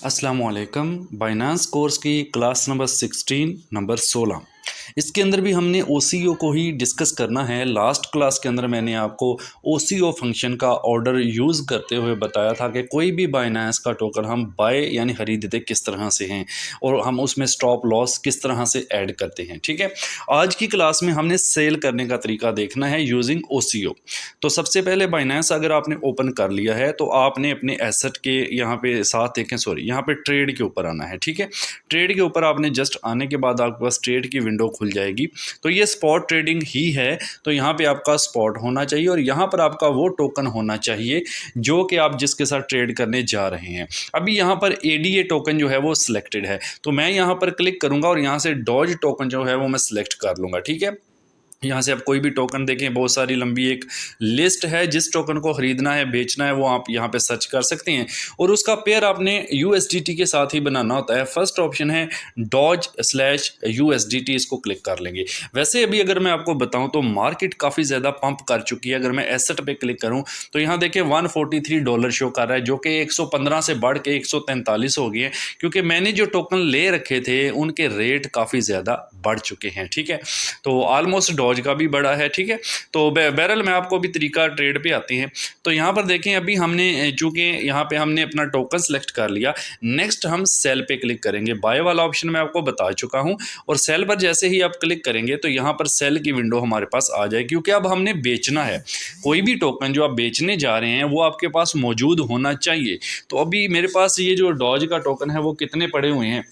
अस्सलामुअलैकुम। Binance course की class number 16 number 16 इसके अंदर भी हमने OCO को ही डिस्कस करना है। लास्ट क्लास के अंदर मैंने आपको OCO फंक्शन का ऑर्डर यूज़ करते हुए बताया था कि कोई भी बाइनांस का टोकन हम बाय यानी ख़रीदते किस तरह से हैं और हम उसमें स्टॉप लॉस किस तरह से ऐड करते हैं। ठीक है, आज की क्लास में हमने सेल करने का तरीका देखना है यूजिंग OCO। तो सबसे पहले बाइनांस अगर आपने ओपन कर लिया है तो आपने अपने एसेट के यहाँ पे साथ देखें, सॉरी यहाँ पे ट्रेड के ऊपर आना है। ठीक है, ट्रेड के ऊपर आपने जस्ट आने के बाद आपके पास ट्रेड की विंडो खुल जाएगी। तो ये स्पॉट ट्रेडिंग ही है, तो यहाँ पे आपका स्पॉट होना चाहिए और यहाँ पर आपका वो टोकन होना चाहिए जो कि आप जिसके साथ ट्रेड करने जा रहे हैं। अभी यहाँ पर ADA टोकन जो है वो सिलेक्टेड है, तो मैं यहाँ पर क्लिक करूँगा और यहाँ से डॉज टोकन जो है वो मैं सिलेक्ट कर लूँगा। ठीक है, यहाँ से आप कोई भी टोकन देखें, बहुत सारी लंबी एक लिस्ट है। जिस टोकन को ख़रीदना है बेचना है वो आप यहाँ पे सर्च कर सकते हैं और उसका पेयर आपने USDT के साथ ही बनाना होता है। फर्स्ट ऑप्शन है DOJ/USDT, इसको क्लिक कर लेंगे। वैसे अभी अगर मैं आपको बताऊं तो मार्केट काफ़ी ज़्यादा पंप कर चुकी है। अगर मैं एसेट पे क्लिक करूं तो यहाँ देखिए $143 शो कर रहा है, जो कि 115 से बढ़ के 143 हो गए हैं, क्योंकि मैंने जो टोकन ले रखे थे उनके रेट काफ़ी ज़्यादा बढ़ चुके हैं। ठीक है, तो ऑलमोस्ट डॉज का भी बड़ा है। ठीक है, तो बैरल में आपको भी तरीका ट्रेड पे आती हैं। तो यहाँ पर देखें, अभी हमने चूँकि यहाँ पे हमने अपना टोकन सेलेक्ट कर लिया, नेक्स्ट हम सेल पे क्लिक करेंगे। बाय वाला ऑप्शन मैं आपको बता चुका हूँ और सेल पर जैसे ही आप क्लिक करेंगे तो यहाँ पर सेल की विंडो हमारे पास आ जाए, क्योंकि अब हमने बेचना है। कोई भी टोकन जो आप बेचने जा रहे हैं वो आपके पास मौजूद होना चाहिए। तो अभी मेरे पास ये जो डॉज का टोकन है वो कितने पड़े हुए हैं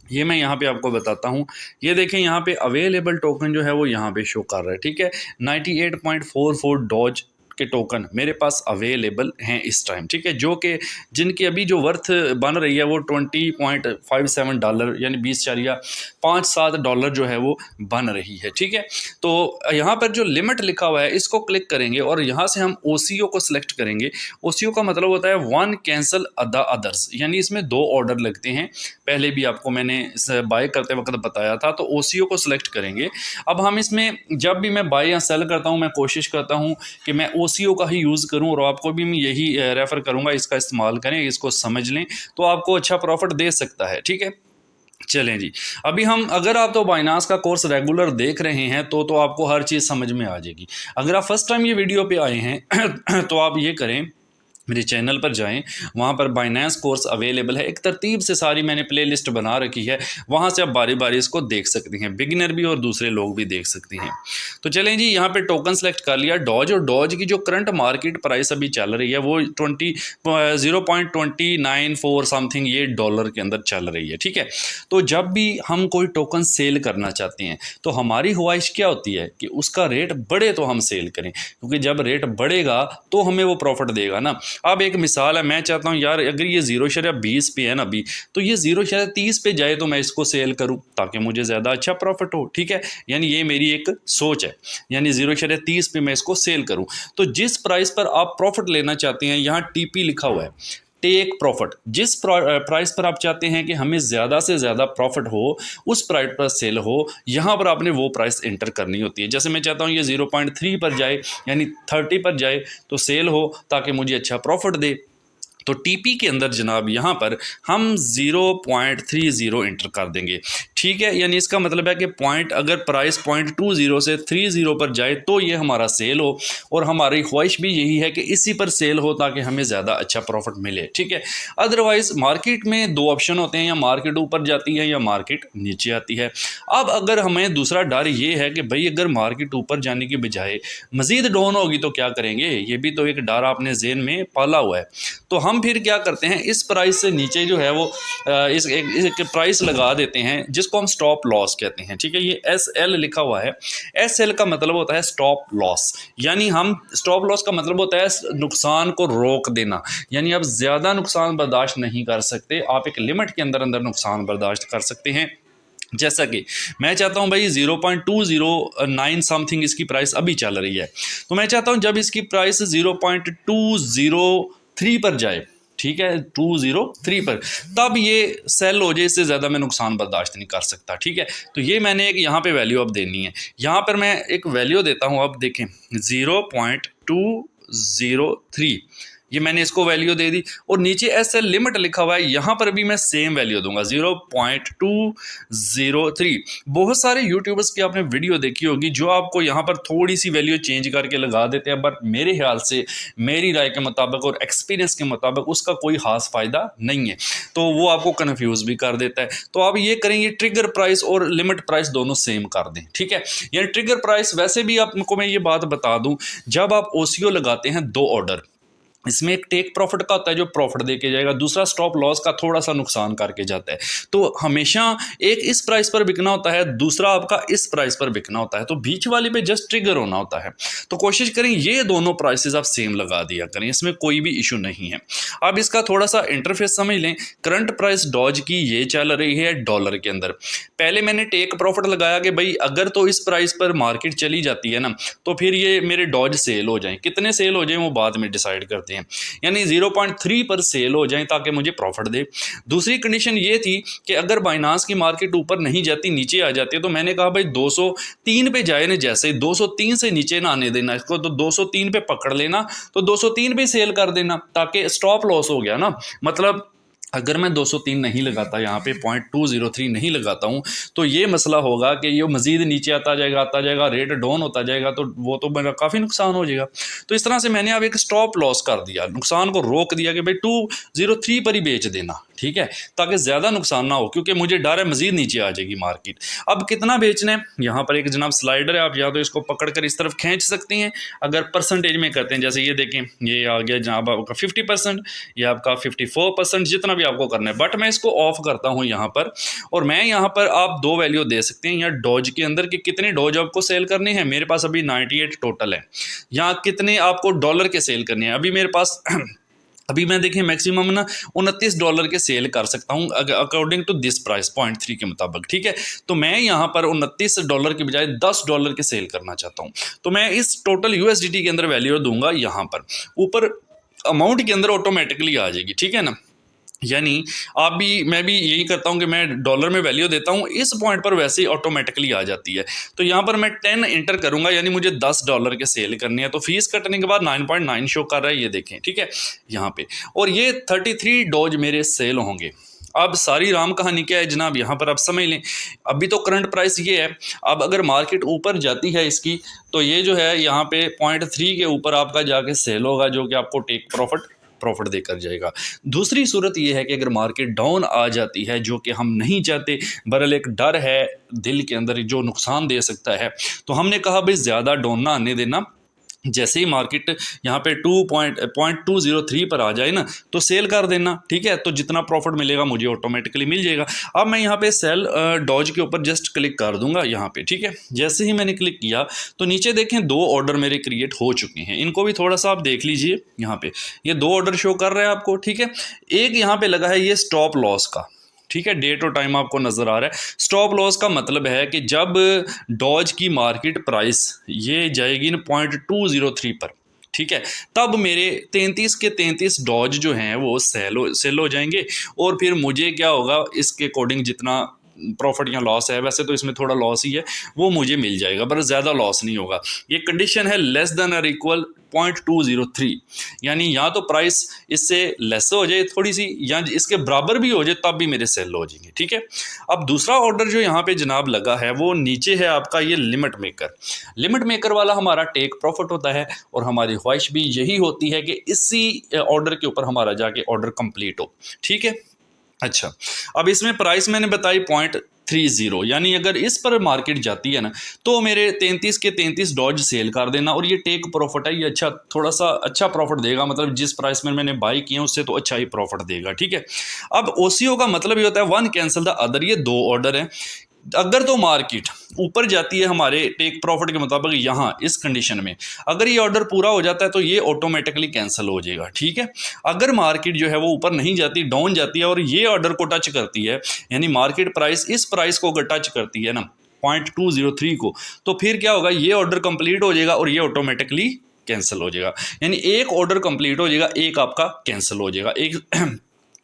ये मैं यहाँ पे आपको बताता हूँ। ये देखें, यहाँ पे अवेलेबल टोकन जो है वो यहाँ पे शो कर रहा है। ठीक है, 98.44 डॉज के टोकन मेरे पास अवेलेबल हैं इस टाइम। ठीक है, जो कि जिनकी अभी जो वर्थ बन रही है वो $20.57 यानी $20.57 जो है वो बन रही है। ठीक है, तो यहाँ पर जो लिमिट लिखा हुआ है इसको क्लिक करेंगे और यहाँ से हम OCO को सिलेक्ट करेंगे। OCO का मतलब होता है वन कैंसल द अदर्स, यानी इसमें 2 ऑर्डर लगते हैं। पहले भी आपको मैंने बाय करते वक्त बताया था। तो OCO को सिलेक्ट करेंगे। अब हम इसमें जब भी मैं बाय या सेल करता हूं मैं कोशिश करता हूं कि मैं OCO का ही यूज़ करूं और आपको भी मैं यही रेफ़र करूंगा, इसका इस्तेमाल करें, इसको समझ लें तो आपको अच्छा प्रॉफिट दे सकता है। ठीक है, चलें जी। अभी हम, अगर आप तो बाइनांस का कोर्स रेगुलर देख रहे हैं तो आपको हर चीज़ समझ में आ जाएगी। अगर आप फर्स्ट टाइम ये वीडियो पे आए हैं तो आप ये करें, मेरे चैनल पर जाएं, वहाँ पर बाइनांस कोर्स अवेलेबल है। एक तरतीब से सारी मैंने प्लेलिस्ट बना रखी है, वहाँ से आप बारी बारी इसको देख सकते हैं, बिगिनर भी और दूसरे लोग भी देख सकते हैं। तो चलें जी, यहाँ पे टोकन सेलेक्ट कर लिया डॉज, और डॉज की जो करंट मार्केट प्राइस अभी चल रही है वो 0.2094 समथिंग ये डॉलर के अंदर चल रही है। ठीक है, तो जब भी हम कोई टोकन सेल करना चाहते हैं तो हमारी ख्वाहिश क्या होती है कि उसका रेट बढ़े तो हम सेल करें, क्योंकि जब रेट बढ़ेगा तो हमें वो प्रॉफिट देगा ना। अब एक मिसाल है, मैं चाहता हूँ यार अगर ये 0.20 पे है ना अभी, तो ये 0.30 पे जाए तो मैं इसको सेल करूँ ताकि मुझे ज़्यादा अच्छा प्रॉफिट हो। ठीक है, यानी ये मेरी एक सोच है, यानी 0.30 पे मैं इसको सेल करूँ। तो जिस प्राइस पर आप प्रॉफिट लेना चाहते हैं, यहाँ TP लिखा हुआ है, टेक प्रॉफिट। जिस प्राइस पर आप चाहते हैं कि हमें ज़्यादा से ज़्यादा प्रॉफिट हो, उस प्राइस पर सेल हो, यहाँ पर आपने वो प्राइस एंटर करनी होती है। जैसे मैं चाहता हूँ ये 0.3 पर जाए, यानी 30 पर जाए तो सेल हो ताकि मुझे अच्छा प्रॉफिट दे। तो TP के अंदर जनाब यहाँ पर हम 0.30 एंटर कर देंगे। ठीक है, यानी इसका मतलब है कि पॉइंट, अगर प्राइस 0.20 से 30 पर जाए तो ये हमारा सेल हो, और हमारी ख्वाहिश भी यही है कि इसी पर सेल हो ताकि हमें ज़्यादा अच्छा प्रॉफिट मिले। ठीक है, अदरवाइज़ मार्केट में 2 ऑप्शन होते हैं, या मार्केट ऊपर जाती है या मार्केट नीचे आती है। अब अगर हमें दूसरा डर ये है कि भाई अगर मार्केट ऊपर जाने की बजाय मज़ीद डाउन होगी तो क्या करेंगे, ये भी तो एक डर आपने ज़हन में पाला हुआ है। तो हम फिर क्या करते हैं, इस प्राइस से नीचे जो है वो इस एक प्राइस लगा देते हैं जिसको हम स्टॉप लॉस कहते हैं। ठीक है, ये SL लिखा हुआ है। SL का मतलब होता है स्टॉप लॉस, यानी हम स्टॉप लॉस का मतलब होता है नुकसान को रोक देना, यानी आप ज़्यादा नुकसान बर्दाश्त नहीं कर सकते, आप एक लिमिट के अंदर अंदर नुकसान बर्दाश्त कर सकते हैं। जैसा कि मैं चाहता हूं भाई 0.209 समथिंग इसकी प्राइस अभी चल रही है, तो मैं चाहता हूं जब इसकी प्राइस 0.203 पर जाए, ठीक है 203 पर, तब ये सेल हो जाए, इससे ज़्यादा मैं नुकसान बर्दाश्त नहीं कर सकता। ठीक है, तो ये मैंने एक यहाँ पे वैल्यू अब देनी है। यहाँ पर मैं एक वैल्यू देता हूँ, अब देखें 0.203, ये मैंने इसको वैल्यू दे दी, और नीचे SL लिमिट लिखा हुआ है, यहाँ पर भी मैं सेम वैल्यू दूंगा 0.203। बहुत सारे यूट्यूबर्स की आपने वीडियो देखी होगी जो आपको यहाँ पर थोड़ी सी वैल्यू चेंज करके लगा देते हैं, बट मेरे ख्याल से, मेरी राय के मुताबिक और एक्सपीरियंस के मुताबिक उसका कोई खास फायदा नहीं है, तो वो आपको कन्फ्यूज भी कर देता है। तो आप ये करेंगे ट्रिगर प्राइस और लिमिट प्राइस दोनों सेम कर दें, ठीक है। यानी ट्रिगर प्राइस, वैसे भी आपको मैं ये बात बता दूं, जब आप OCO लगाते हैं 2 ऑर्डर, इसमें एक टेक प्रॉफिट का होता है जो प्रॉफिट देके जाएगा, दूसरा स्टॉप लॉस का थोड़ा सा नुकसान करके जाता है। तो हमेशा एक इस प्राइस पर बिकना होता है, दूसरा आपका इस प्राइस पर बिकना होता है, तो बीच वाले पे जस्ट ट्रिगर होना होता है। तो कोशिश करें ये दोनों प्राइसेस आप सेम लगा दिया करें, इसमें कोई भी इशू नहीं है। अब इसका थोड़ा सा इंटरफेस समझ लें। करंट प्राइस डॉज की ये चल रही है डॉलर के अंदर। पहले मैंने टेक प्रॉफिट लगाया कि भाई अगर तो इस प्राइस पर मार्केट चली जाती है ना, तो फिर ये मेरे डॉज सेल हो जाएं, कितने सेल हो जाएं वो बाद में डिसाइड करते हैं, यानी 0.3 पर सेल हो जाए ताकि मुझे प्रॉफिट दे। दूसरी कंडीशन ये थी कि अगर बाइनांस की मार्केट ऊपर नहीं जाती, नीचे आ जाती है, तो मैंने कहा भाई 203 पे जाए ना, जैसे 203 से नीचे ना आने देना इसको, तो 203 पे पकड़ लेना, तो 203 पे सेल कर देना, ताकि स्टॉप लॉस हो गया ना। मतलब अगर मैं 203 नहीं लगाता, यहाँ पे 0.203 नहीं लगाता हूँ, तो ये मसला होगा कि ये मज़ीद नीचे आता जाएगा, रेट डाउन होता जाएगा, तो वो तो मेरा काफ़ी नुकसान हो जाएगा। तो इस तरह से मैंने अब एक स्टॉप लॉस कर दिया, नुकसान को रोक दिया कि भाई 203 पर ही बेच देना, ठीक है, ताकि ज़्यादा नुकसान ना हो, क्योंकि मुझे डर है मज़ीद नीचे आ जाएगी मार्केट। अब कितना बेचना है, यहाँ पर एक जनाब स्लाइडर है, आप या तो इसको पकड़ कर इस तरफ खींच सकते हैं। अगर परसेंटेज में करते हैं, जैसे ये देखें, ये आ गया जनाब आपका 50%, ये आपका 54%, जितना भी आपको करना है। बट मैं इसको ऑफ करता हूँ यहाँ पर, और मैं यहाँ पर आप 2 वैल्यू दे सकते हैं यहाँ डॉज के अंदर कि कितने डॉज आपको सेल करने हैं। मेरे पास अभी 98 टोटल है। यहाँ कितने आपको डॉलर के सेल करने हैं, अभी मेरे पास अभी मैं देखिए मैक्सिमम ना $29 के सेल कर सकता हूँ अकॉर्डिंग टू दिस प्राइस 0.3 के मुताबिक, ठीक है। तो मैं यहाँ पर $29 के बजाय $10 के सेल करना चाहता हूँ, तो मैं इस टोटल USDT के अंदर वैल्यू दूंगा, यहाँ पर ऊपर अमाउंट के अंदर ऑटोमेटिकली आ जाएगी, ठीक है ना। यानी आप भी, मैं भी यही करता हूं कि मैं डॉलर में वैल्यू देता हूं, इस पॉइंट पर वैसे ही ऑटोमेटिकली आ जाती है। तो यहां पर मैं 10 इंटर करूंगा, यानी मुझे $10 के सेल करने हैं, तो फीस कटने के बाद 9.9 शो कर रहा है, ये देखें, ठीक है, यहाँ पे। और ये 33 डॉज मेरे सेल होंगे। अब सारी राम कहानी क्या है जनाब, यहाँ पर आप समझ लें। अभी तो करंट प्राइस ये है, अब अगर मार्केट ऊपर जाती है इसकी, तो ये जो है यहाँ पे 0.3 के ऊपर आपका जाके सेल होगा, जो कि आपको टेक प्रॉफिट देकर जाएगा। दूसरी सूरत ये है कि अगर मार्केट डाउन आ जाती है, जो कि हम नहीं चाहते, बहरहाल एक डर है दिल के अंदर जो नुकसान दे सकता है, तो हमने कहा भाई ज़्यादा डाउन ना आने देना। जैसे ही मार्केट यहाँ पे 2.203 पर आ जाए ना, तो सेल कर देना, ठीक है। तो जितना प्रॉफिट मिलेगा मुझे ऑटोमेटिकली मिल जाएगा। अब मैं यहाँ पे सेल डॉज के ऊपर जस्ट क्लिक कर दूंगा यहाँ पे, ठीक है। जैसे ही मैंने क्लिक किया तो नीचे देखें 2 ऑर्डर मेरे क्रिएट हो चुके हैं, इनको भी थोड़ा सा आप देख लीजिए। यहाँ पे ये 2 ऑर्डर शो कर रहे हैं आपको, ठीक है। एक यहाँ पे लगा है ये स्टॉप लॉस का, ठीक है, डेट और टाइम आपको नजर आ रहा है। स्टॉप लॉस का मतलब है कि जब डॉज की मार्केट प्राइस ये जाएगी ना 0.203 पर, ठीक है, तब मेरे 33 के 33 डॉज जो हैं वो सेल हो जाएंगे, और फिर मुझे क्या होगा, इसके अकॉर्डिंग जितना प्रॉफिट या लॉस है, वैसे तो इसमें थोड़ा लॉस ही है, वो मुझे मिल जाएगा, पर ज़्यादा लॉस नहीं होगा। ये कंडीशन है लेस देन और इक्वल 0.203, यानी या तो प्राइस इससे लेस हो जाए थोड़ी सी, या इसके बराबर भी हो जाए, तब भी मेरे सेल हो जाएंगे, ठीक है। अब दूसरा ऑर्डर जो यहाँ पे जनाब लगा है, वो नीचे है आपका ये लिमिट मेकर वाला हमारा टेक प्रॉफिट होता है, और हमारी ख्वाहिश भी यही होती है कि इसी ऑर्डर के ऊपर हमारा जाके ऑर्डर कंप्लीट हो, ठीक है। अच्छा, अब इसमें प्राइस मैंने बताई 0.30, यानी अगर इस पर मार्केट जाती है ना, तो मेरे 33 के 33 डॉज सेल कर देना, और ये टेक प्रॉफिट है, ये अच्छा, थोड़ा सा अच्छा प्रॉफिट देगा, मतलब जिस प्राइस में मैंने बाई किया उससे तो अच्छा ही प्रॉफिट देगा, ठीक है। अब OCO का मतलब ये होता है वन कैंसिल द अदर, ये 2 ऑर्डर हैं। अगर तो मार्केट ऊपर जाती है हमारे टेक प्रॉफिट के मुताबिक, यहाँ इस कंडीशन में अगर ये ऑर्डर पूरा हो जाता है तो ये ऑटोमेटिकली कैंसिल हो जाएगा, ठीक है। अगर मार्केट जो है वो ऊपर नहीं जाती, डाउन जाती है, और ये ऑर्डर को टच करती है, यानी मार्केट प्राइस इस प्राइस को अगर टच करती है ना 0.203 को, तो फिर क्या होगा, ये ऑर्डर कंप्लीट हो जाएगा और ये ऑटोमेटिकली कैंसिल हो जाएगा। यानी एक ऑर्डर कंप्लीट हो जाएगा, एक आपका कैंसिल हो जाएगा,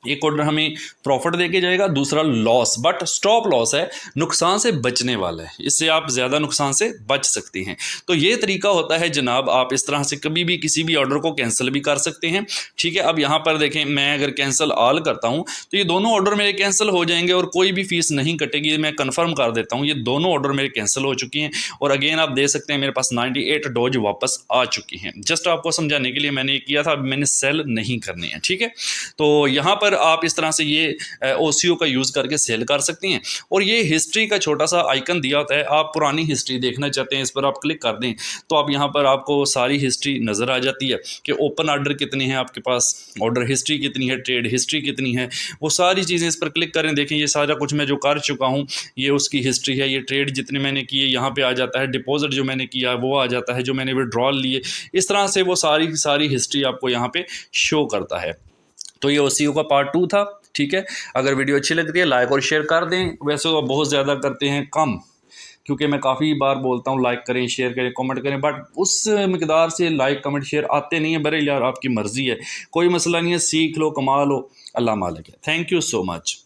एक ऑर्डर हमें प्रॉफिट देके जाएगा, दूसरा लॉस, बट स्टॉप लॉस है, नुकसान से बचने वाला है, इससे आप ज़्यादा नुकसान से बच सकती हैं। तो ये तरीका होता है जनाब, आप इस तरह से कभी भी किसी भी ऑर्डर को कैंसिल भी कर सकते हैं। ठीक है, अब यहाँ पर देखें, मैं अगर कैंसिल ऑल करता हूँ तो ये दोनों ऑर्डर मेरे कैंसिल हो जाएंगे और कोई भी फीस नहीं कटेगी। मैं कन्फर्म कर देता हूँ, ये दोनों ऑर्डर मेरे कैंसिल हो चुकी हैं और अगेन आप देख सकते हैं मेरे पास 98 डॉज वापस आ चुकी हैं। जस्ट आपको समझाने के लिए मैंने ये किया था, अब मैंने सेल नहीं करनी है। ठीक है, तो यहाँ पर आप इस तरह से ये ओसीओ का यूज़ करके सेल कर सकती हैं। और ये हिस्ट्री का छोटा सा आइकन दिया होता है, आप पुरानी हिस्ट्री देखना चाहते हैं, इस पर आप क्लिक कर दें तो आप यहाँ पर आपको सारी हिस्ट्री नज़र आ जाती है कि ओपन ऑर्डर कितने हैं आपके पास, ऑर्डर हिस्ट्री कितनी है, ट्रेड हिस्ट्री कितनी है, वो सारी चीज़ें इस पर क्लिक करें। देखें ये सारा कुछ मैं जो कर चुका हूँ ये उसकी हिस्ट्री है, ये ट्रेड जितने मैंने किए यहाँ पे आ जाता है, डिपॉजिट जो मैंने किया वो आ जाता है, जो मैंने विड्रॉल लिए, इस तरह से वो सारी हिस्ट्री आपको यहाँ पे शो करता है। तो ये ओसीओ का पार्ट 2 था। ठीक है, अगर वीडियो अच्छी लगती है लाइक और शेयर कर दें। वैसे तो बहुत ज़्यादा करते हैं, कम, क्योंकि मैं काफ़ी बार बोलता हूँ लाइक करें, शेयर करें, कमेंट करें, बट उस मकदार से लाइक कमेंट शेयर आते नहीं है। बरे यार आपकी मर्ज़ी है, कोई मसला नहीं है, सीख लो, कमा लो, अल्लाह मालिक है। Thank you so much.